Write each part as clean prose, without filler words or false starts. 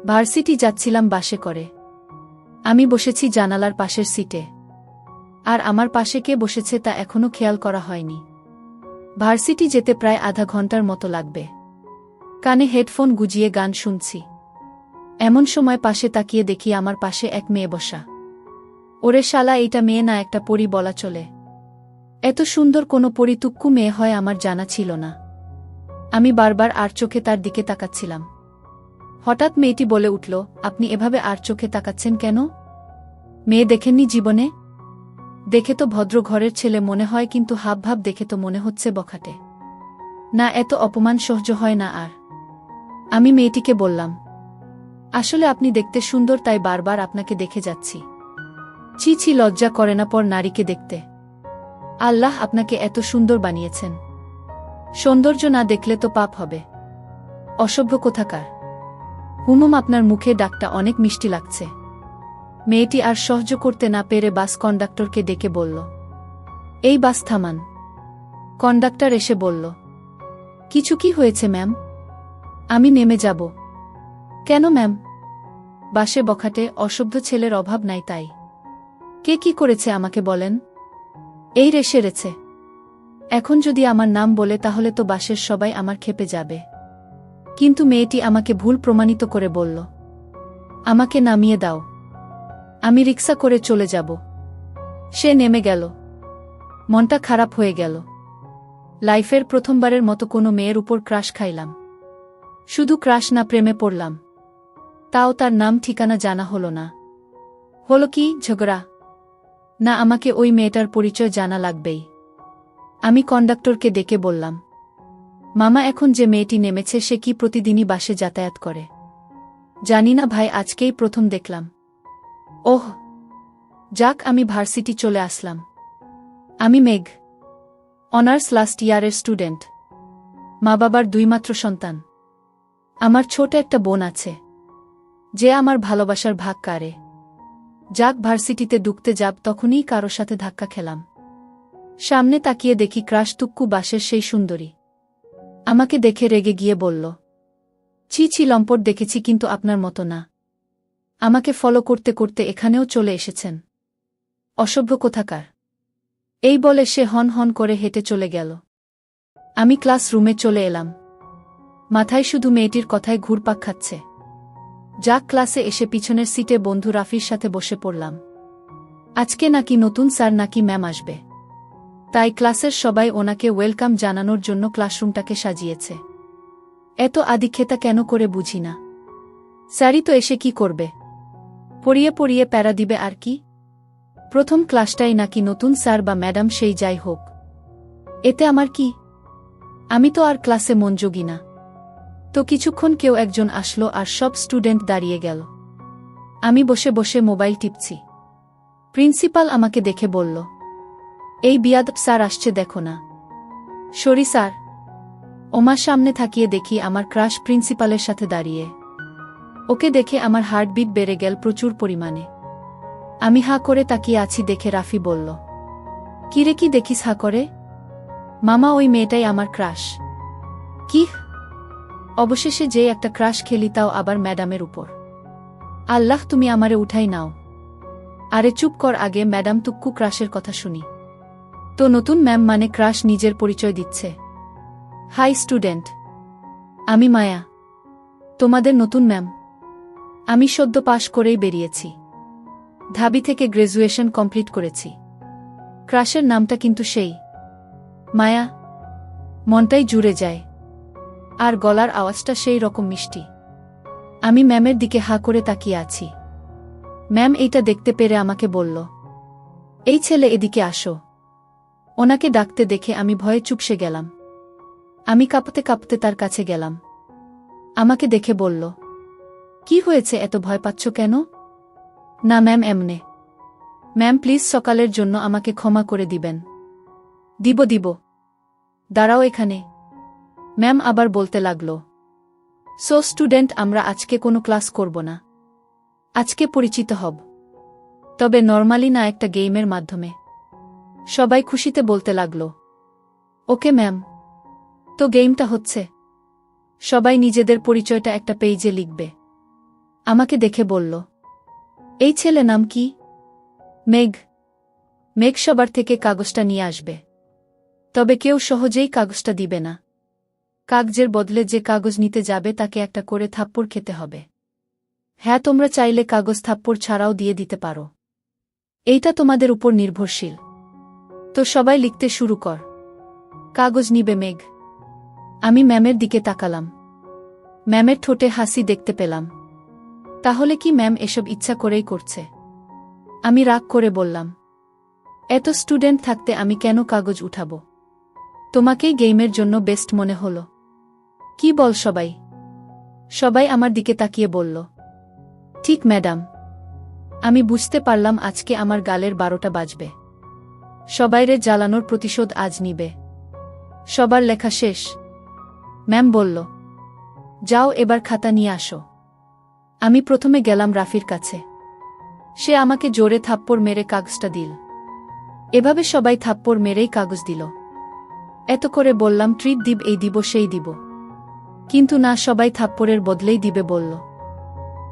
Varsity যাচ্ছিলাম বাসে করে। আমি বসেছি জানালার পাশের সিটে। আর আমার পাশে কে বসেছে তা এখনো খেয়াল করা হয়নি। ভার্সিটি যেতে প্রায় আধা ঘন্টার মতো লাগবে। কানে হেডফোন গুজিয়ে গান শুনছি। এমন সময় পাশে তাকিয়ে দেখি আমার পাশে এক মেয়ে বসা। ওরে শালা, এইটা মেয়ে না একটা পরী বলা চলে। এত সুন্দর কোনো পরিতুক্কু মেয়ে হয় আমার জানা ছিল না। আমি বারবার আর চোখে তার দিকে তাকাচ্ছিলাম। হঠাৎ মেয়েটি বলে উঠল, আপনি এভাবে আর চোখে তাকাচ্ছেন কেন? মেয়ে দেখেননি জীবনে? দেখে তো ভদ্র ঘরের ছেলে মনে হয়, কিন্তু হাবভাব দেখে তো মনে হচ্ছে বখাটে। না, এত অপমান সহ্য হয় না আর। আমি মেয়েটিকে বললাম, আসলে আপনি দেখতে সুন্দর, তাই বারবার আপনাকে দেখে যাচ্ছি। ছি ছি, লজ্জা করে না পর নারীকে দেখতে? আল্লাহ আপনাকে এত সুন্দর বানিয়েছেন, সৌন্দর্য না দেখলে তো পাপ হবে। অসভ্য কোথাকার। হুমুম, আপনার মুখে ডাকটা অনেক মিষ্টি লাগছে। মেয়েটি আর সহ্য করতে না পেরে বাস কন্ডাক্টরকে ডেকে বলল, এই বাস থামান। কন্ডাক্টর এসে বলল, কিছু কি হয়েছে ম্যাম? আমি নেমে যাব। কেন ম্যাম? বাসে বখাটে অসভ্য ছেলের অভাব নাই তাই। কে কি করেছে আমাকে বলেন? এই রে সেরেছে। এখন যদি আমার নাম বলে তাহলে তো বাসের সবাই আমার খেপে যাবে। কিন্তু মেয়েটি আমাকে ভুল প্রমাণিত করে বলল, আমাকে নামিয়ে দাও, আমি রিক্সা করে চলে যাব। সে নেমে গেল। মনটা খারাপ হয়ে গেল। লাইফের প্রথমবারের মতো কোনো মেয়ের উপর ক্রাশ খাইলাম। শুধু ক্রাশ না, প্রেমে পড়লাম। তাও তার নাম ঠিকানা জানা হলো না। হলো কি ঝগড়া? না, আমাকে ওই মেয়েটার পরিচয় জানা লাগবেই। আমি কন্ডাক্টরকে ডেকে বললাম, মামা, এখন যে মেয়েটি নেমেছে সে কি প্রতিদিনই বাসে যাতায়াত করে? জানি না ভাই, আজকেই প্রথম দেখলাম। ওহ যাক, আমি ভার্সিটি চলে আসলাম। আমি মেঘ, অনার্স লাস্ট ইয়ারের স্টুডেন্ট। মা বাবার দুইমাত্র সন্তান। আমার ছোট একটা বোন আছে, যে আমার ভালোবাসার ভাগ কারে। যাক, ভার্সিটিতে ঢুকতে যাব তখনই কারো সাথে ধাক্কা খেলাম। সামনে তাকিয়ে দেখি ক্রাশ তুক্কু বাসের সেই সুন্দরী। আমাকে দেখে রেগে গিয়ে বলল, ছি ছি লম্পট দেখেছি, কিন্তু আপনার মতো না। আমাকে ফলো করতে করতে এখানেও চলে এসেছেন। অসভ্য কোথাকার। এই বলে সে হন হন করে হেঁটে চলে গেল। আমি ক্লাসরুমে চলে এলাম। মাথায় শুধু মেয়েটির কথায় ঘুরপাক খাচ্ছে। যাক, ক্লাসে এসে পিছনের সিটে বন্ধু রাফির সাথে বসে পড়লাম। আজকে নাকি নতুন স্যার নাকি ম্যাম আসবে, তাই ক্লাসের সবাই ওনাকে ওয়েলকাম জানানোর জন্য ক্লাসরুমটাকে সাজিয়েছে। এত আদিক্ষেতা কেন করে বুঝি না। স্যারই তো এসে কি করবে? পড়িয়ে পড়িয়ে প্যারা দিবে আর কি। প্রথম ক্লাসটাই নাকি নতুন স্যার বা ম্যাডাম, সেই যাই হোক, এতে আমার কি? আমি তো আর ক্লাসে মনোযোগী না। তো কিছুক্ষণ কেউ একজন আসলো আর সব স্টুডেন্ট দাঁড়িয়ে গেল। আমি বসে বসে মোবাইল টিপছি। প্রিন্সিপাল আমাকে দেখে বলল, এই বিয়াদব স্যার আসছে, দেখো না। Sorry sir. ওমার সামনে থাকিয়ে দেখি আমার ক্রাশ প্রিন্সিপালের সাথে দাঁড়িয়ে। ওকে দেখে আমার হার্টবিট বেড়ে গেল প্রচুর পরিমাণে। আমি হা করে তাকিয়ে আছি দেখে রাফি বলল, কিরে কি দেখিস হা করে? মামা, ওই মেয়েটাই আমার ক্রাশ। কি? অবশেষে যে একটা ক্রাশ খেলি, তাও আবার ম্যাডামের উপর। আল্লাহ, তুমি আমারে উঠাই নাও। আরে চুপ কর, আগে ম্যাডাম তুক্কু ক্রাশের কথা শুনি। তো নতুন ম্যাম মানে ক্রাশ নিজের পরিচয় দিচ্ছে। হাই স্টুডেন্ট, আমি মায়া, তোমাদের নতুন ম্যাম। আমি সদ্য পাশ করেই বেরিয়েছি। ঢাবি থেকে গ্র্যাজুয়েশন কমপ্লিট করেছি। ক্রাশের নামটা কিন্তু সেই মায়া। মনটাই জুড়ে যায়। আর গলার আওয়াজটা সেই রকম মিষ্টি। আমি ম্যামের দিকে হা করে তাকিয়ে আছি। ম্যাম এইটা দেখতে পেরে আমাকে বলল, এই ছেলে এদিকে আসো। ওনাকে ডাকতে দেখে আমি ভয়ে চুপসে গেলাম। আমি কাঁপতে কাঁপতে তার কাছে গেলাম। আমাকে দেখে বলল, কি হয়েছে, এত ভয় পাচ্ছ কেন? না ম্যাম, এমনে। ম্যাম প্লিজ, সকালের জন্য আমাকে ক্ষমা করে দিবেন। দিব দিব, দাঁড়াও এখানে। ম্যাম আবার বলতে লাগল, সো স্টুডেন্ট, আমরা আজকে কোনো ক্লাস করব না। আজকে পরিচিত হব, তবে নরমালি না, একটা গেমের মাধ্যমে। সবাই খুশিতে বলতে লাগল, ওকে ম্যাম। তো গেমটা হচ্ছে, সবাই নিজেদের পরিচয়টা একটা পেজে লিখবে। আমাকে দেখে বলল, এই ছেলে নাম কি? মেঘ। মেঘ সবার থেকে কাগজটা নিয়ে আসবে। তবে কেউ সহজেই কাগজটা দিবে না। কাগজের বদলে যে কাগজ নিতে যাবে তাকে একটা করে থাপ্পড় খেতে হবে। হ্যাঁ, তোমরা চাইলে কাগজ থাপ্পড় ছাড়াও দিয়ে দিতে পারো। এইটা তোমাদের উপর নির্ভরশীল। তো সবাই লিখতে শুরু কর। কাগজ নিবে মেঘ। আমি ম্যামের দিকে তাকালাম। ম্যামের ঠোঁটে হাসি দেখতে পেলাম। তাহলে কি ম্যাম এসব ইচ্ছা করেই করছে? আমি রাগ করে বললাম, এত স্টুডেন্ট থাকতে আমি কেন কাগজ উঠাবো? তোমাকেই গেমের জন্য বেস্ট মনে হলো। কি বল সবাই? সবাই আমার দিকে তাকিয়ে বলল, ঠিক ম্যাডাম। আমি বুঝতে পারলাম আজকে আমার গালের 12টা বাজবে। সবাইরে জ্বালানোর প্রতিশোধ আজ নিবে। সবার লেখা শেষ। ম্যাম বলল, যাও এবার খাতা নিয়ে আসো। আমি প্রথমে গেলাম রাফির কাছে। সে আমাকে জোরে থাপ্পড় মেরে কাগজটা দিল। এভাবে সবাই থাপ্পড় মেরেই কাগজ দিল। এত করে বললাম ট্রিট দিব, এই দিব, সেই দিব। কিন্তু না, সবাই থাপ্পড়ের বদলেই দিবে বলল।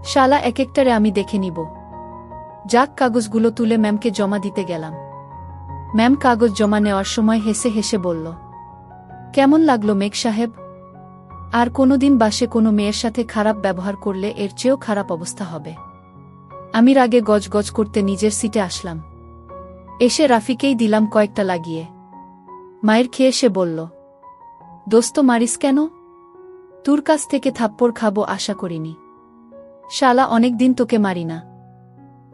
শালা এক একটারে আমি দেখে নিব। যাক, কাগজগুলো তুলে ম্যামকে জমা দিতে গেলাম। ম্যাম কাগজ জমা নেওয়ার সময় হেসে হেসে বলল, কেমন লাগলো মেঘ সাহেব? আর কোনোদিন বাসে কোনো মেয়ের সাথে খারাপ ব্যবহার করলে এর চেয়েও খারাপ অবস্থা হবে। আমি রাগে গজগজ করতে নিজের সিটে আসলাম। এসে রাফিকেই দিলাম কয়েকটা লাগিয়ে। মায়ের খেয়ে সে বলল, দোস্ত মারিস কেন? তোর কাছ থেকে থাপ্পড় খাবো আশা করিনি। শালা, অনেকদিন তোকে মারি না,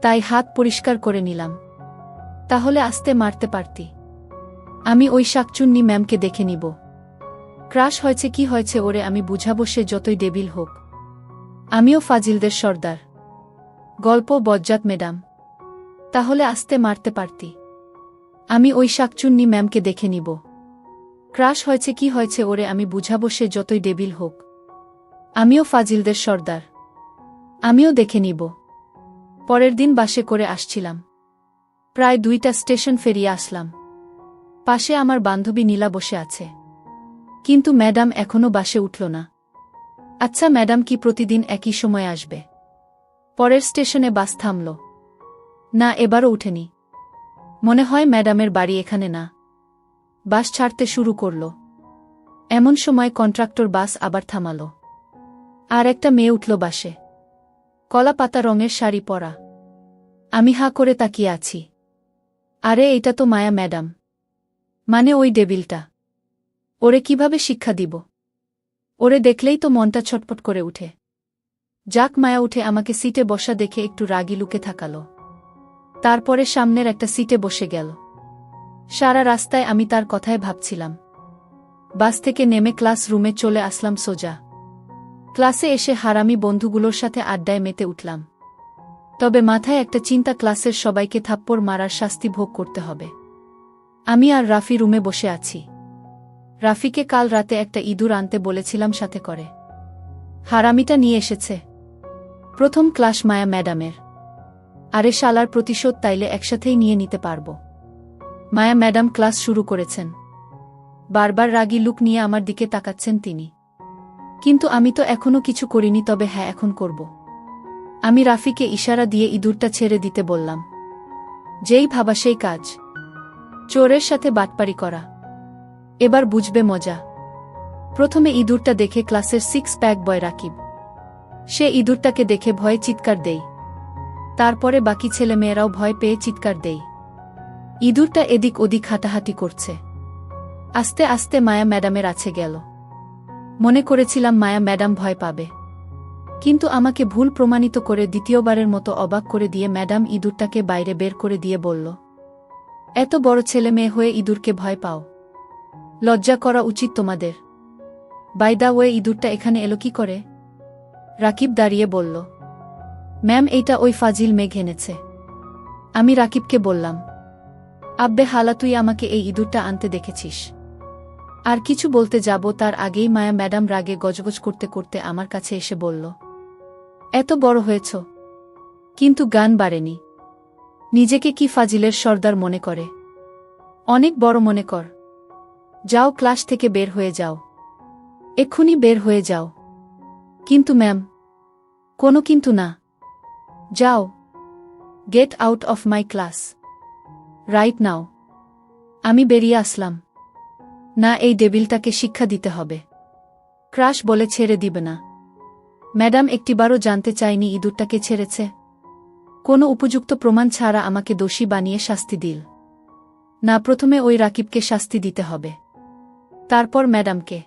তাই হাত পরিষ্কার করে নিলাম। তাহলে আস্তে মারতে পারতি। আমি ওই শাকচুন্নি ম্যামকে দেখে নিব। ক্রাশ হয়েছে কি হয়েছে ওরে আমি বুঝাবো, সে যতই ডেবিল হোক। আমিও ফাজিলদের সর্দার। গল্প বজ্জাত ম্যাডাম। তাহলে আস্তে মারতে পারতি। আমি ওই শাকচুন্নি ম্যামকে দেখে নিব। ক্রাশ হয়েছে কি হয়েছে ওরে আমি বুঝাবো, সে যতই ডেবিল হোক। আমিও ফাজিলদের সর্দার। আমিও দেখে নিব। পরের দিন বাসে করে আসছিলাম। প্রায় 2টা স্টেশন ফেরিয়ে আসলাম। পাশে আমার বান্ধবী নীলা বসে আছে। কিন্তু ম্যাডাম এখনো বাসে উঠল না। আচ্ছা, ম্যাডাম কি প্রতিদিন একই সময় আসবে? পরের স্টেশনে বাস থামল। না, এবারও উঠেনি। মনে হয় ম্যাডামের বাড়ি এখানে না। বাস ছাড়তে শুরু করল। এমন সময় কন্ট্রাক্টর বাস আবার থামাল। আর একটা মেয়ে উঠল বাসে। কলা পাতা রঙের শাড়ি পরা। আমি হাঁ করে তাকিয়ে আছি। আরে এটা তো মায়া ম্যাডাম। মানে ওই ডেবিলটা। ওরে কিভাবে শিক্ষা দিব? ওরে দেখলেই তো মনটা ছটপট করে উঠে। যাক, মায়া উঠে আমাকে সিটে বসা দেখে একটু রাগি লুকে থাকালো। তারপরে সামনের একটা সিটে বসে গেল। সারা রাস্তায় আমি তার কথায় ভাবছিলাম। বাস থেকে নেমে ক্লাস রুমে চলে আসলাম সোজা। ক্লাসে এসে হারামি বন্ধুগুলোর সাথে আড্ডায় মেতে উঠলাম। তবে মাথায় একটা চিন্তা, ক্লাসের সবাইকে থাপ্পড় মারার শাস্তি ভোগ করতে হবে। আমি আর রাফি রুমে বসে আছি। রাফিকে কাল রাতে একটা ইঁদুর আনতে বলেছিলাম সাথে করে। হারামিটা নিয়ে এসেছে। প্রথম ক্লাস মায়া ম্যাডামের। আরে শালার প্রতিশোধ তাইলে একসাথেই নিয়ে নিতে পারব। মায়া ম্যাডাম ক্লাস শুরু করেছেন। বারবার রাগী লুক নিয়ে আমার দিকে তাকাচ্ছেন তিনি। কিন্তু আমি তো এখনো কিছু করিনি, তবে হ্যাঁ, এখন করব। আমি রাফিকে ইশারা দিয়ে ইঁদুরটা ছেড়ে দিতে বললাম। যেই ভাবা সেই কাজ। চোরের সাথে বাটপারি করা। এবার বুঝবে মজা। প্রথমে ইঁদুরটা দেখে ক্লাসের 6 প্যাক বয় রাকিব। সে ইঁদুরটাকে দেখে ভয়ে চিৎকার দেই। তারপরে বাকি ছেলে মেয়েরাও ভয় পেয়ে চিৎকার দেই। ইঁদুরটা এদিক ওদিক হাঁটাহাঁটি করছে। আস্তে আস্তে মায়া ম্যাডামের আছে গেল। মনে করেছিলাম মায়া ম্যাডাম ভয় পাবে। কিন্তু আমাকে ভুল প্রমাণিত করে দ্বিতীয়বারের মতো অবাক করে দিয়ে ম্যাডাম ইঁদুরটাকে বাইরে বের করে দিয়ে বলল, এত বড় ছেলে মেয়ে হয়ে ইঁদুরকে ভয় পাও? লজ্জা করা উচিত তোমাদের। বাই দা ওয়ে, ইঁদুরটা এখানে এলো কি করে? রাকিব দাঁড়িয়ে বলল, ম্যাম, এইটা ওই ফাজিল মেঘ এনেছে। আমি রাকিবকে বললাম, আব্বে হালা, তুই আমাকে এই ইঁদুরটা আনতে দেখেছিস? আর কিছু বলতে যাব তার আগেই মায়া ম্যাডাম রাগে গজগজ করতে করতে আমার কাছে এসে বলল, এত বড় হয়েছ, কিন্তু গান বাড়েনি। নিজেকে কি ফাজিলের সর্দার মনে করে? অনেক বড় মনে কর। যাও, ক্লাস থেকে বের হয়ে যাও। এক্ষুনি বের হয়ে যাও। কিন্তু ম্যাম। কোনো কিন্তু না। যাও, get out of my class right now. আমি বেরিয়ে আসলাম। না, এই ডেবিলটাকে শিক্ষা দিতে হবে। ক্রাশ বলে ছেড়ে দিবে না। ম্যাডাম একটিবারও জানতে চায়নি ইঁদুরটাকে ছেড়েছে। কোনো উপযুক্ত প্রমাণ ছাড়া আমাকে দোষী বানিয়ে শাস্তি দিল। না, প্রথমে ওই রাকিবকে শাস্তি দিতে হবে, তারপর ম্যাডামকে।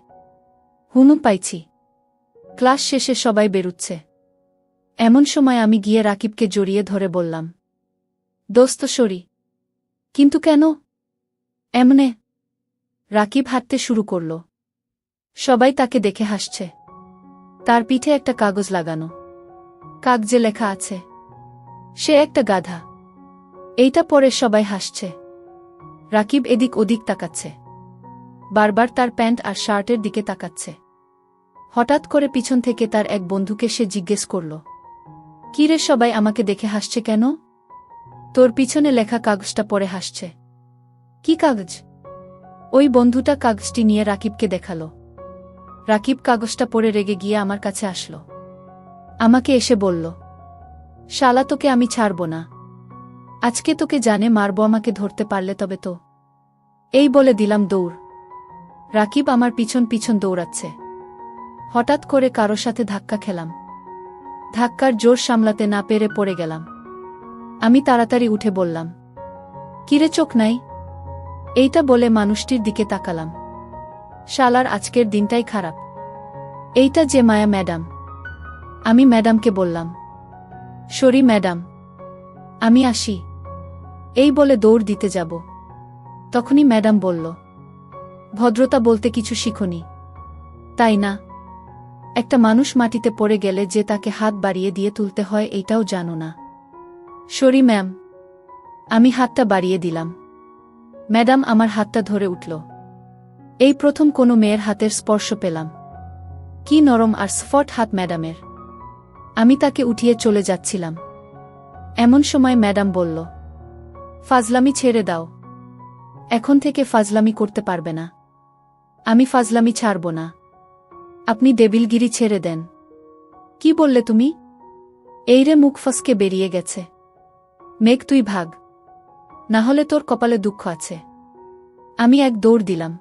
পাইছি। ক্লাস শেষে সবাই বেরুচ্ছে। এমন সময় আমি গিয়ে রাকিবকে জড়িয়ে ধরে বললাম, দোস্ত সরি। কিন্তু কেন এমনে? রাকিব হাঁটতে শুরু করল। সবাই তাকে দেখে হাসছে। তার পিঠে একটা কাগজ লাগানো, কাগজে লেখা আছে, সে একটা গাধা। এইটা পরে সবাই হাসছে। রাকিব এদিক ওদিক তাকাচ্ছে, বারবার তার প্যান্ট আর শার্টের দিকে তাকাচ্ছে। হঠাৎ করে পিছন থেকে তার এক বন্ধুকে সে জিজ্ঞেস করল, কি রে, সবাই আমাকে দেখে হাসছে কেন? তোর পিছনে লেখা কাগজটা পড়ে হাসছে। কি কাগজ? ওই বন্ধুটা কাগজটি নিয়ে রাকিবকে দেখালো। রাকিব কাগজটা পড়ে রেগে গিয়ে আমার কাছে আসলো। আমাকে এসে বলল, শালা, তোকে আমি ছাড়ব না। আজকে তোকে জানে মারব, আমাকে ধরতে পারলে তবে তো। এই বলে দিলাম দৌড়। রাকিব আমার পিছন পিছন দৌড়াচ্ছে। হঠাৎ করে কারো সাথে ধাক্কা খেলাম। ধাক্কার জোর সামলাতে না পেরে পড়ে গেলাম। আমি তাড়াতাড়ি উঠে বললাম, কিরে, চোখ নাই? এইটা বলে মানুষটির দিকে তাকালাম। শালার আজকের দিনটাই খারাপ। এইটা যে মায়া ম্যাডাম। আমি ম্যাডামকে বললাম, সরি ম্যাডাম, আমি আসি। এই বলে দৌড় দিতে যাব। তখনই ম্যাডাম বলল, ভদ্রতা বলতে কিছু শিখোনি, তাই না? একটা মানুষ মাটিতে পড়ে গেলে যে তাকে হাত বাড়িয়ে দিয়ে তুলতে হয় এইটাও জানো না। Sorry ma'am. আমি হাতটা বাড়িয়ে দিলাম। ম্যাডাম আমার হাতটা ধরে উঠল। এই প্রথম কোনো মেয়ের হাতের স্পর্শ পেলাম। কি নরম আর স্ফট হাত ম্যাডামের। আমি তাকে উঠিয়ে চলে যাচ্ছিলাম। এমন সময় ম্যাডাম বলল, ফাজলামি ছেড়ে দাও। এখন থেকে ফাজলামি করতে পারবে না। আমি ফাজলামি ছাড়ব না। আপনি দেবিলগিরি ছেড়ে দেন। কি বললে তুমি? এইরে মুখ ফসকে বেরিয়ে গেছে। মেঘ, তুই ভাগ, না হলে তোর কপালে দুঃখ আছে। আমি এক দৌড় দিলাম।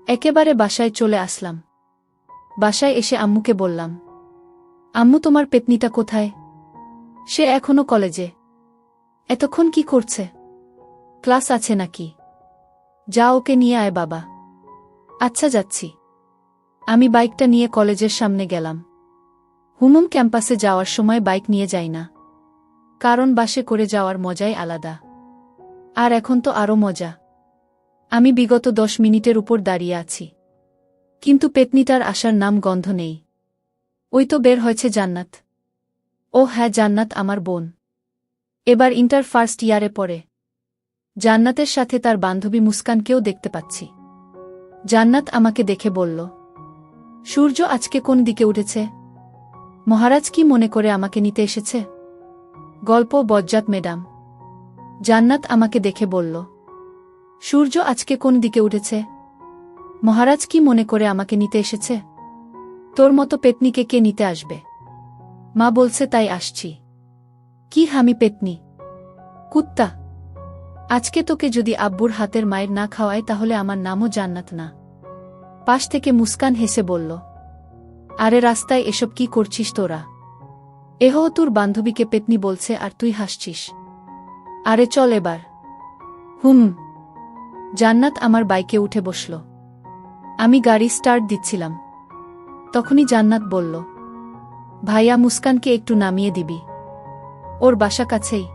একেবারে বাসায় চলে আসলাম। বাসায় এসে আম্মুকে বললাম, আম্মু, তোমার পেতনিটা কোথায়? সে এখনো কলেজে। এতক্ষণ কি করছে? ক্লাস আছে নাকি? যা, ওকে নিয়ে আয় বাবা। আচ্ছা, যাচ্ছি। আমি বাইকটা নিয়ে কলেজের সামনে গেলাম। ক্যাম্পাসে যাওয়ার সময় বাইক নিয়ে যাই না, কারণ বাসে করে যাওয়ার মজাই আলাদা। আর এখন তো আরও মজা। আমি বিগত 10 মিনিটের উপর দাঁড়িয়ে আছি, কিন্তু পেতনিটার আসার নাম গন্ধ নেই। ওই তো বের হয়েছে জান্নাত। ও হ্যাঁ, জান্নাত আমার বোন। এবার ইন্টার ফার্স্ট ইয়ারে পড়ে। জান্নাতের সাথে তার বান্ধবী মুস্কানকেও দেখতে পাচ্ছি। জান্নাত আমাকে দেখে বলল, সূর্য আজকে কোন দিকে উঠেছে? মহারাজ কি মনে করে আমাকে নিতে এসেছে? গল্প বজ্জাত ম্যাডাম। জান্নাত আমাকে দেখে বলল, সূর্য আজকে কোন দিকে উঠেছে? মহারাজ কি মনে করে আমাকে নিতে এসেছে? তোর মতো পেতনিকে কে নিতে আসবে? মা বলছে তাই আসছি। কি হামি পেতনি? কুত্তা। আজকে তোকে যদি আব্বুর হাতের মায়ের না খাওয়ায় তাহলে আমার নামও জান্নাত না। পাশ থেকে মুস্কান হেসে বলল, আরে রাস্তায় এসব কি করছিস তোরা? এহ, তোর বান্ধবীকে পেতনি বলছে আর তুই হাসছিস। আরে চল এবার। জান্নাত আমার বাইকে উঠে বসল। আমি গাড়ি স্টার্ট দিচ্ছিলাম। তখনই জান্নাত বলল, ভাইয়া, মুস্কানকে একটু নামিয়ে দিবি, ওর বাসা কাছেই।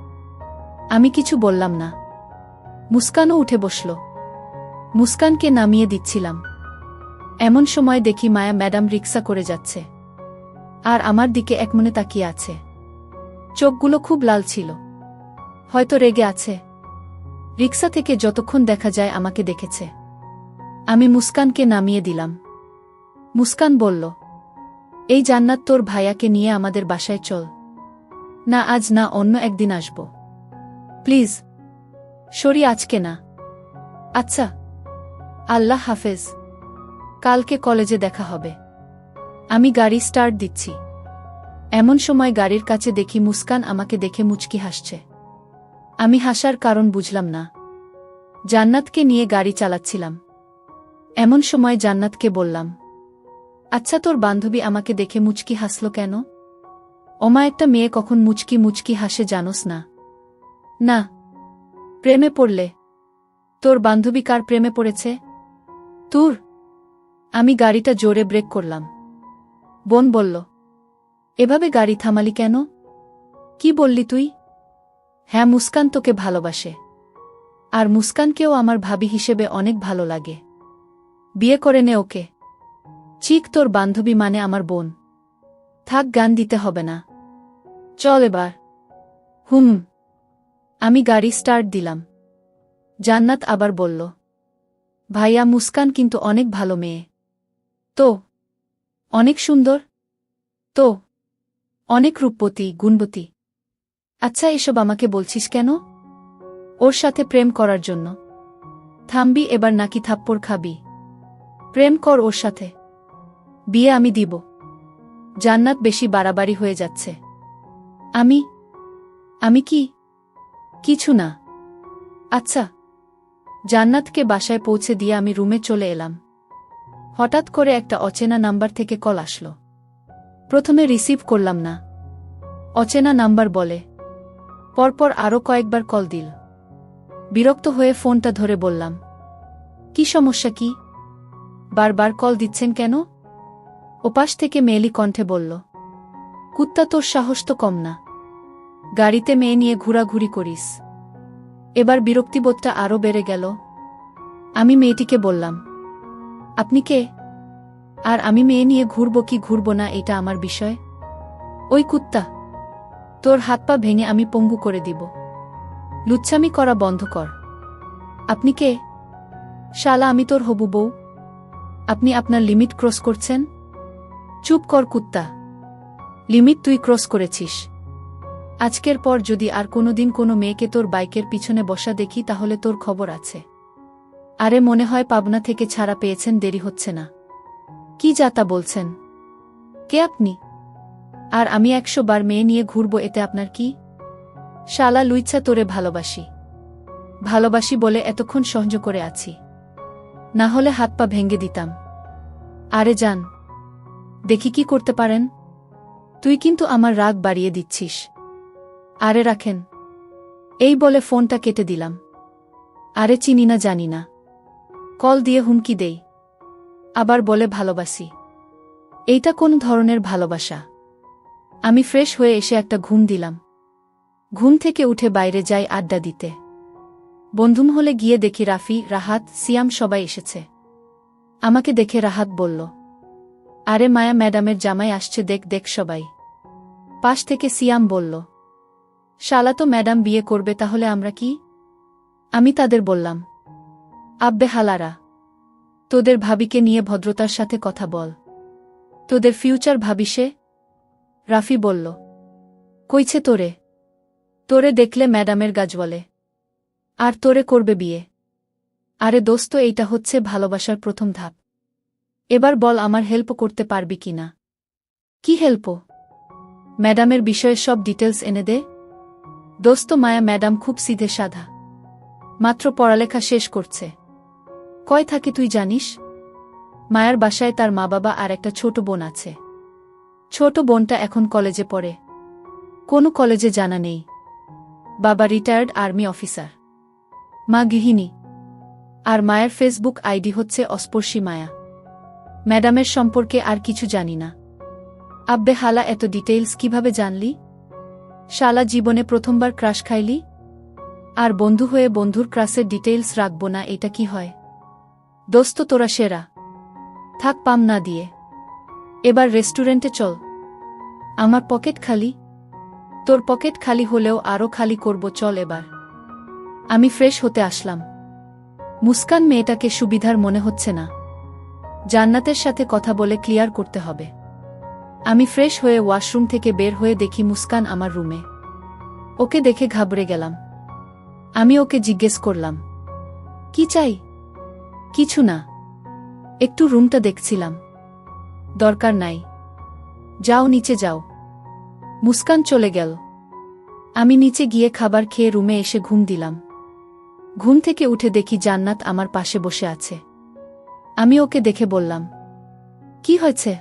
আমি কিছু বললাম না। মুস্কানও উঠে বসল। মুস্কানকে নামিয়ে দিচ্ছিলাম। এমন সময় দেখি মায়া ম্যাডাম রিক্সা করে যাচ্ছে, আর আমার দিকে একমনে তাকিয়ে আছে। চোখগুলো খুব লাল ছিল, হয়তো রেগে আছে। রিক্সা থেকে যতক্ষণ দেখা যায় আমাকে দেখেছে। আমি মুস্কানকে নামিয়ে দিলাম। মুস্কান বলল, এই জান্নাত, তোর ভাইয়াকে নিয়ে আমাদের বাসায় চল। না, আজ না, অন্য একদিন আসব। প্লিজ। সরি, আজকে না। আচ্ছা, আল্লাহ হাফেজ। কালকে কলেজে দেখা হবে। আমি গাড়ি স্টার্ট দিচ্ছি। এমন সময় গাড়ির কাছে দেখি মুস্কান আমাকে দেখে মুচকি হাসছে। আমি হাসার কারণ বুঝলাম না। জান্নাতকে নিয়ে গাড়ি চালাচ্ছিলাম। এমন সময় জান্নাতকে বললাম, আচ্ছা তোর বান্ধবী আমাকে দেখে মুচকি হাসল কেন? ওমা একটা মেয়ে কখন মুচকি মুচকি হাসে জানোস না? না। প্রেমে পড়লে? তোর বান্ধবী কার প্রেমে পড়েছে? তোর? আমি গাড়িটা জোরে ব্রেক করলাম। বোন বলল, এভাবে গাড়ি থামালি কেন? কি বললি তুই? হ্যাঁ, মুস্কান তোকে ভালোবাসে। আর মুস্কানকেও আমার ভাবি হিসেবে অনেক ভালো লাগে। বিয়ে করে নে ওকে। চিক, তোর বান্ধবী মানে আমার বোন। থাক, গান দিতে হবে না, চল এবার। হুম। আমি গাড়ি স্টার্ট দিলাম। জান্নাত আবার বলল, ভাইয়া মুস্কান কিন্তু অনেক ভালো মেয়ে। তো অনেক সুন্দর? তো অনেক রূপবতী, গুণবতী। আচ্ছা, এসব আমাকে বলছিস কেন? ওর সাথে প্রেম করার জন্য? থামবি এবার নাকি থাপ্পড় খাবি? প্রেম কর ওর সাথে, বিয়ে আমি দিব। জান্নাত বেশি বাড়াবাড়ি হয়ে যাচ্ছে। আমি কি? কিছু না। আচ্ছা। জান্নাতকে বাসায় পৌঁছে দিয়ে আমি রুমে চলে এলাম। হঠাৎ করে একটা অচেনা নাম্বার থেকে কল আসলো। প্রথমে রিসিভ করলাম না। অচেনা নাম্বার বলে। পরপর আরও কয়েকবার কল দিল। বিরক্ত হয়ে ফোনটা ধরে বললাম, কি সমস্যা, কি? বারবার কল দিচ্ছেন কেন? ওপাশ থেকে মেয়েলি কণ্ঠে বলল, কুত্তা, তোর সাহস তো কম না। গাড়িতে মেয়ে নিয়ে ঘোরাঘুরি করিস। এবার বিরক্তিবোধটা আরও বেড়ে গেল। আমি মেয়েটিকে বললাম, আপনি কে? আর আমি মেয়ে নিয়ে ঘুরব কি ঘুরব না এটা আমার বিষয়? ওই কুত্তা, তোর হাত পা ভেঙে আমি পঙ্গু করে দিব। লুচ্ছামি করা বন্ধ কর। আপনি কে? শালা, আমি তোর হবু বউ। আপনি আপনার লিমিট ক্রস করছেন। চুপ কর কুত্তা। লিমিট তুই ক্রস করেছিস। আজকের পর যদি আর কোনোদিন কোনো মেয়েকে তোর বাইকের পিছনে বসা দেখি তাহলে তোর খবর আছে। আরে মনে হয় পাবনা থেকে ছাড়া পেয়েছেন, দেরি হচ্ছে না। কি যা তা বলছেন? কে আপনি? আর আমি 100 বার মেয়ে নিয়ে ঘুরব, এতে আপনার কি? শালা লুইচ্ছা, তোরে ভালোবাসি। ভালোবাসি বলে এতক্ষণ সহ্য করে আছি, না হলে হাত পা ভেঙে দিতাম। আরে যান, দেখি কি করতে পারেন। তুই কিন্তু আমার রাগ বাড়িয়ে দিচ্ছিস। আরে রাখেন। এই বলে ফোনটা কেটে দিলাম। আরে চিনি না, জানি না। কল দিয়ে হুমকি দেই, আবার বলে ভালোবাসি। এইটা কোন ধরনের ভালোবাসা? আমি ফ্রেশ হয়ে এসে একটা ঘুম দিলাম। ঘুম থেকে উঠে বাইরে যাই আড্ডা দিতে। বন্ধুম হলে গিয়ে দেখি রাফি, রাহাত, সিয়াম সবাই এসেছে। আমাকে দেখে রাহাত বলল, আরে মায়া ম্যাডামের জামাই আসছে, দেখ দেখ সবাই। পাশ থেকে সিয়াম বলল, শালা তো ম্যাডাম বিয়ে করবে, তাহলে আমরা কি? আমি তাদের বললাম, আব্বে হালারা, তোদের ভাবিকে নিয়ে ভদ্রতার সাথে কথা বল। তোদের ফিউচার ভাবি সে? রাফি বলল, কইছে তোরে? তোরে দেখলে ম্যাডামের গাজ বলে, আর তোরে করবে বিয়ে? আরে দোস্ত, এইটা হচ্ছে ভালোবাসার প্রথম ধাপ। এবার বল আমার হেল্প করতে পারবি কি না? কি হেল্প? ম্যাডামের বিষয়ে সব ডিটেলস এনে দে। দোস্ত, মায়া ম্যাডাম খুব সিধে সাধা, মাত্র পড়ালেখা শেষ করছে। কয় থাকে তুই জানিস? মায়ার বাসায় তার মা বাবা আর একটা ছোট বোন আছে। ছোট বোনটা এখন কলেজে পড়ে। কোনো কলেজে জানা নেই। বাবা রিটায়ার্ড আর্মি অফিসার, মা গৃহিণী। আর মায়ের ফেসবুক আইডি হচ্ছে অস্পর্শী মায়া। ম্যাডামের সম্পর্কে আর কিছু জানি না। আব্বে হালা, এত ডিটেইলস কিভাবে জানলি? শালা, জীবনে প্রথমবার ক্রাশ খাইলি? আর বন্ধু হয়ে বন্ধুর ক্রাশের ডিটেইলস রাখবো না, এটা কি হয়? দোস্ত, তোরা সেরা। থাক পাম না দিয়ে, এবার রেস্টুরেন্টে চল। আমার পকেট খালি। তোর পকেট খালি হলেও আরও খালি করব, চল এবার। আমি ফ্রেশ হতে আসলাম। মুস্কান মেয়েটাকে সুবিধার মনে হচ্ছে না। জান্নাতের সাথে কথা বলে ক্লিয়ার করতে হবে। আমি ফ্রেশ হয়ে ওয়াশরুম থেকে বের হয়ে দেখি মুস্কান আমার রুমে। ওকে দেখে ঘাবড়ে গেলাম। আমি ওকে জিজ্ঞেস করলাম, কি চাই? কিছু না, একটু রুমটা দেখছিলাম। দরকার নাই, যাও নিচে যাও। মুস্কান চলে গেল। আমি নিচে গিয়ে খাবার খেয়ে রুমে এসে ঘুম দিলাম। ঘুম থেকে উঠে দেখি জান্নাত আমার পাশে বসে আছে। আমি ওকে দেখে বললাম, কি হয়েছে?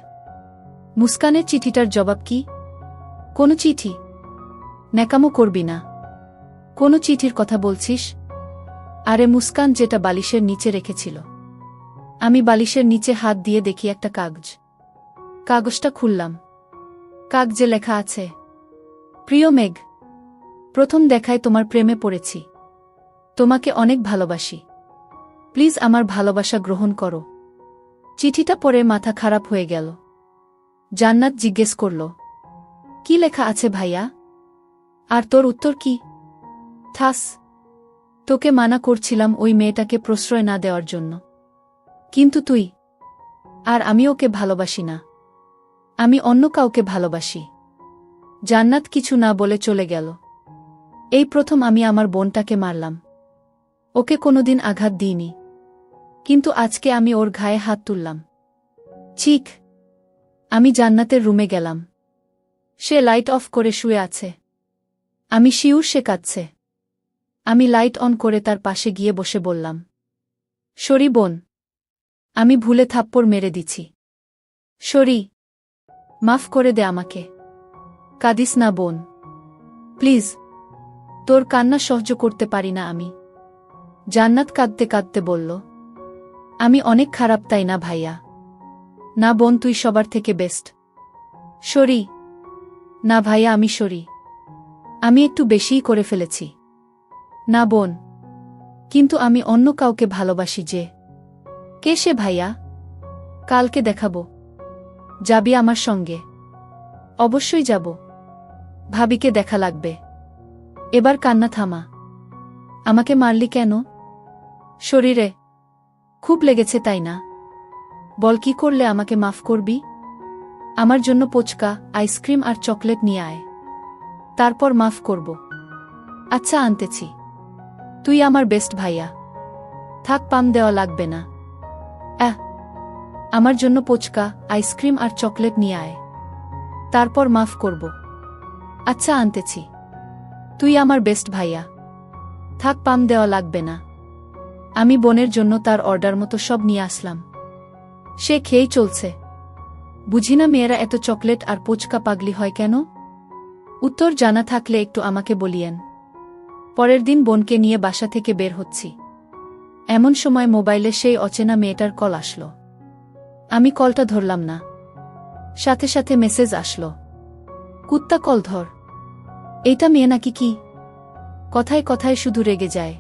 মুস্কানের চিঠিটার জবাব কি? কোনো চিঠি? ন্যাকামো করবি না। কোনো চিঠির কথা বলছিস? আরে মুস্কান যেটা বালিশের নিচে রেখেছিল। আমি বালিশের নিচে হাত দিয়ে দেখি একটা কাগজ। কাগজটা খুললাম। কাগজে লেখা আছে, প্রিয় মেঘ, প্রথম দেখায় তোমার প্রেমে পড়েছি। তোমাকে অনেক ভালোবাসি। প্লিজ আমার ভালোবাসা গ্রহণ করো। চিঠিটা পড়ে মাথা খারাপ হয়ে গেল। জান্নাত জিজ্ঞেস করল, কি লেখা আছে ভাইয়া? আর তোর উত্তর কি? থাস, তোকে মানা করছিলাম ওই মেয়েটাকে প্রশ্রয় না দেওয়ার জন্য। কিন্তু তুই। আর আমি ওকে ভালোবাসি না। আমি অন্য কাউকে ভালোবাসি। জান্নাত কিছু না বলে চলে গেল। এই প্রথম আমি আমার বোনটাকে মারলাম। ওকে কোনোদিন আঘাত দিইনি, কিন্তু আজকে আমি ওর ঘায়ে হাত তুললাম। ঠিক। আমি জান্নাতের রুমে গেলাম। সে লাইট অফ করে শুয়ে আছে। আমি শিউর সে কাঁদছে। আমি লাইট অন করে তার পাশে গিয়ে বসে বললাম, সরি বোন, আমি ভুলে থাপ্পড় মেরে দিছি। সরি, মাফ করে দে আমাকে। কাঁদিস না বোন, প্লিজ। তোর কান্না সহ্য করতে পারি না আমি। জান্নাত কাঁদতে কাঁদতে বলল, আমি অনেক খারাপ তাই না ভাইয়া? না বোন, তুই সবার থেকে বেস্ট। সরি। না ভাইয়া, আমি সরি। আমি একটু বেশিই করে ফেলেছি। না বোন, কিন্তু আমি অন্য কাউকে ভালোবাসি যে। কে সে ভাইয়া? কালকে দেখাবো। যাবি আমার সঙ্গে? অবশ্যই যাব। ভাবিকে দেখা লাগবে। এবার কান্না থামা। আমাকে মারলি কেন? শরীরে খুব লেগেছে তাই না? বল, কি করলে আমাকে মাফ করবি? আমার জন্য পোচকা, আইসক্রিম আর চকলেট নিয়ে আয়, তারপর মাফ করব। আচ্ছা, আনতেছি। তুই আমার বেস্ট ভাইয়া। থাক, পাম দেওয়া লাগবে না। আমার জন্য পোচকা, আইসক্রিম আর চকলেট নিয়ে আয়, তারপর মাফ করব। আচ্ছা, আনতেছি। তুই আমার বেস্ট ভাইয়া। থাক, পাম দেওয়া লাগবে না। আমি বোনের জন্য তার অর্ডার মতো সব নিয়ে আসলাম। সে খেয়েই চলছে। বুঝি না মেয়েরা এত চকলেট আর পোচকা পাগলি হয় কেন? উত্তর জানা থাকলে একটু আমাকে বলিয়েন। পরের দিন বোনকে নিয়ে বাসা থেকে বের হচ্ছি। এমন সময় মোবাইলে সেই অচেনা মেয়েটার কল আসলো। আমি কলটা ধরলাম না। সাথে সাথে মেসেজ আসলো, কুত্তা কল ধর। এইটা মেয়ে নাকি কি? কথায় কথায় শুধু রেগে যায়।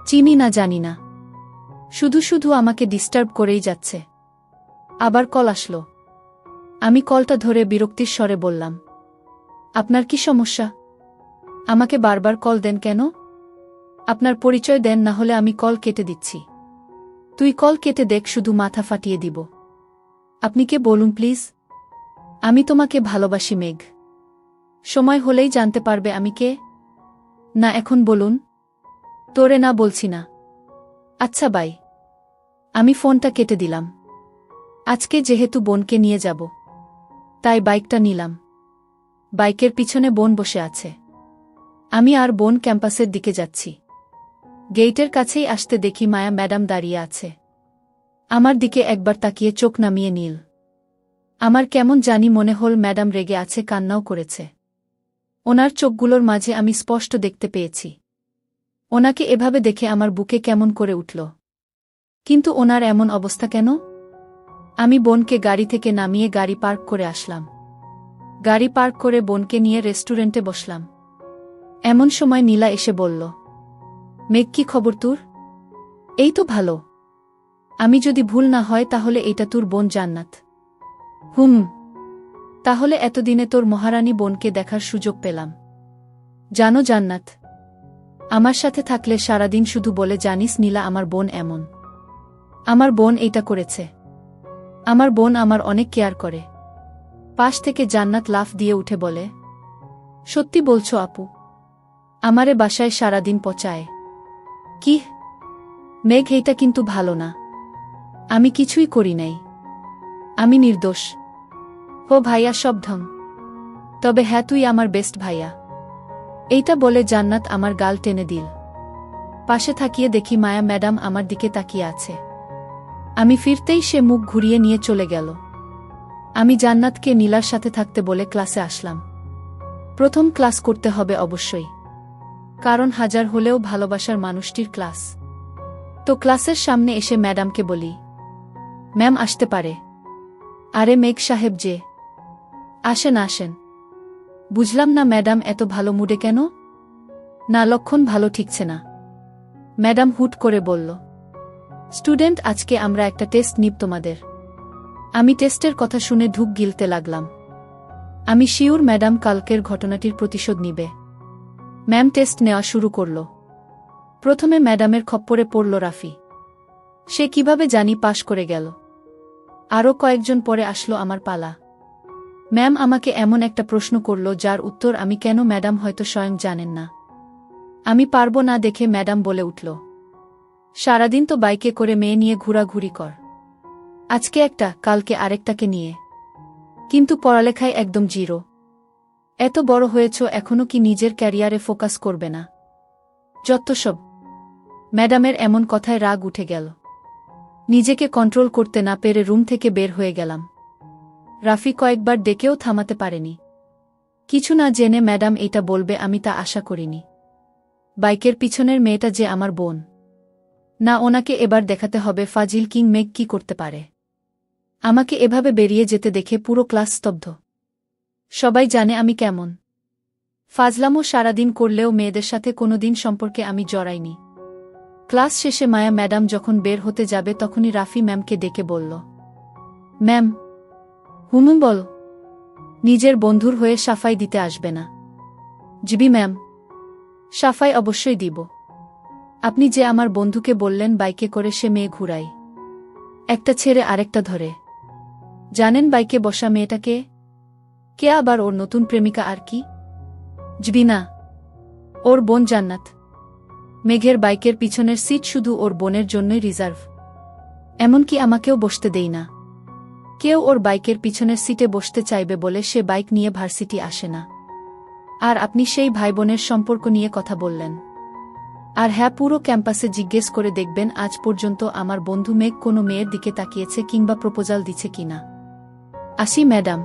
চিনি না, জানি না, শুধু শুধু আমাকে ডিস্টার্ব করেই যাচ্ছে। আবার কল আসলো। আমি কলটা ধরে বিরক্তির স্বরে বললাম, আপনার কি সমস্যা? আমাকে বারবার কল দেন কেন? আপনার পরিচয় দেন, না হলে আমি কল কেটে দিচ্ছি। তুই কল কেটে দেখ, শুধু মাথা ফাটিয়ে দিব। আপনি কে বলুন প্লিজ? আমি তোমাকে ভালোবাসি মেঘ। সময় হলেই জানতে পারবে আমি কে। না, এখন বলুন। তোরে না বলছি না। আচ্ছা বাই। আমি ফোনটা কেটে দিলাম। আজকে যেহেতু বোনকে নিয়ে যাব, তাই বাইকটা নিলাম। বাইকের পিছনে বোন বসে আছে। আমি আর বোন ক্যাম্পাসের দিকে যাচ্ছি। গেইটের কাছেই আসতে দেখি মায়া ম্যাডাম দাঁড়িয়ে আছে। আমার দিকে একবার তাকিয়ে চোখ নামিয়ে নীল। আমার কেমন জানি মনে হল ম্যাডাম রেগে আছে, কান্নাও করেছে। ওনার চোখগুলোর মাঝে আমি স্পষ্ট দেখতে পেয়েছি। ওনাকে এভাবে দেখে আমার বুকে কেমন করে উঠল। কিন্তু ওনার এমন অবস্থা কেন? আমি বোনকে গাড়ি থেকে নামিয়ে গাড়ি পার্ক করে আসলাম। গাড়ি পার্ক করে বোনকে নিয়ে রেস্টুরেন্টে বসলাম। এমন সময় নীলা এসে বলল, মেঘ, কি খবর তোর? এই তো ভালো। আমি যদি ভুল না হয় তাহলে এটা তোর বোন জান্নাত। তাহলে এতদিনে তোর মহারানী বোনকে দেখার সুযোগ পেলাম। জানো জান্নাত, আমার সাথে থাকলে সারাদিন শুধু বলে জানিস নীলা আমার বোন এমন, আমার বোন এইটা করেছে। আমার বোন আমার অনেক কেয়ার করে। পাশ থেকে জান্নাত লাফ দিয়ে উঠে বলে, সত্যি বলছো আপু? আমারে বাসায় সারাদিন পচায়। কি? মেঘ, এইটা কিন্তু ভালো না। আমি কিছুই করি নাই। আমি নির্দোষ। ও ভাইয়া, সব ঢং। তবে হ্যাঁ, তুই আমার বেস্ট ভাইয়া। এইটা বলে জান্নাত আমার গাল টেনে দিল। পাশে থাকিয়ে দেখি মায়া ম্যাডাম আমার দিকে তাকিয়ে আছে। আমি ফিরতেই সে মুখ ঘুরিয়ে নিয়ে চলে গেল। আমি জান্নাতকে নীলার সাথে থাকতে বলে ক্লাসে আসলাম। প্রথম ক্লাস করতে হবে অবশ্যই, কারণ হাজার হলেও ভালোবাসার মানুষটির ক্লাস। তো ক্লাসের সামনে এসে ম্যাডামকে বলি, ম্যাম আসতে পারে? আরে মেঘ সাহেব যে। আসেন আসেন। বুঝলাম না ম্যাডাম এত ভালো মুডে কেন? না, লক্ষণ ভালো ঠিকছে না। ম্যাডাম হুট করে বলল, স্টুডেন্ট, আজকে আমরা একটা টেস্ট নিব তোমাদের। আমি টেস্টের কথা শুনে ঢুক গিলতে লাগলাম। আমি শিওর ম্যাডাম কালকের ঘটনাটির প্রতিশোধ নিবে। ম্যাম টেস্ট নেওয়া শুরু করল। প্রথমে ম্যাডামের খপ্পরে পড়ল রাফি। সে কিভাবে জানি পাশ করে গেল। আরও কয়েকজন পরে আসলো আমার পালা। ম্যাম আমাকে এমন একটা প্রশ্ন করল যার উত্তর আমি কেন ম্যাডাম হয়তো স্বয়ং জানেন না। আমি পারবো না দেখে ম্যাডাম বলে উঠল, সারাদিন তো বাইকে করে মেয়ে নিয়ে ঘোরাঘুরি কর। আজকে একটা, কালকে আরেকটাকে নিয়ে, কিন্তু পড়ালেখায় একদম জিরো। এত বড় হয়েছ, এখনো কি নিজের ক্যারিয়ারে ফোকাস করবে না? যত সব। ম্যাডামের এমন কথায় রাগ উঠে গেল। নিজেকে কন্ট্রোল করতে না পেরে রুম থেকে বের হয়ে গেলাম। রাফি কয়েকবার ডেকেও থামাতে পারেনি। কিছু না জেনে ম্যাডাম এটা বলবে আমি তা আশা করিনি। বাইকের পিছনের মেয়েটা যে আমার বোন। না, ওনাকে এবার দেখাতে হবে ফাজিল কিং মেঘ কি করতে পারে। আমাকে এভাবে বেরিয়ে যেতে দেখে পুরো ক্লাস স্তব্ধ। সবাই জানে আমি কেমন। ফাজলামও সারাদিন করলেও মেয়েদের সাথে কোনোদিন সম্পর্কে আমি জড়াইনি। ক্লাস শেষে মায়া ম্যাডাম যখন বের হতে যাবে তখনই রাফি ম্যামকে ডেকে বলল, ম্যাম। হুম বল। নিজের বন্ধুর হয়ে সাফাই দিতে আসবে না? GB ma'am. সাফাই অবশ্যই দিব। আপনি যে আমার বন্ধুকে বললেন বাইকে করে সে মেয়ে ঘুরাই, একটা ছেড়ে আরেকটা ধরে। জানেন বাইকে বসা মেয়েটাকে? কে আবার ওর নতুন প্রেমিকা আর কি? জিবি না, ওর বোন জান্নাত। মেঘের বাইকের পিছনের সিট শুধু ওর বোনের জন্যই রিজার্ভ। এমনকি আমাকেও বসতে দেই না। কেউ ওর বাইকের পিছনের সিটে বসতে চাইবে বলে সে বাইক নিয়ে ভার্সিটি আসে না। আর আপনি সেই ভাই বোনের সম্পর্ক নিয়ে কথা বললেন। আর হ্যাঁ, পুরো ক্যাম্পাসে জিজ্ঞেস করে দেখবেন আজ পর্যন্ত আমার বন্ধু মেঘ কোনো মেয়ের দিকে তাকিয়েছে কিংবা প্রপোজাল দিচ্ছে কিনা। আসি ম্যাডাম।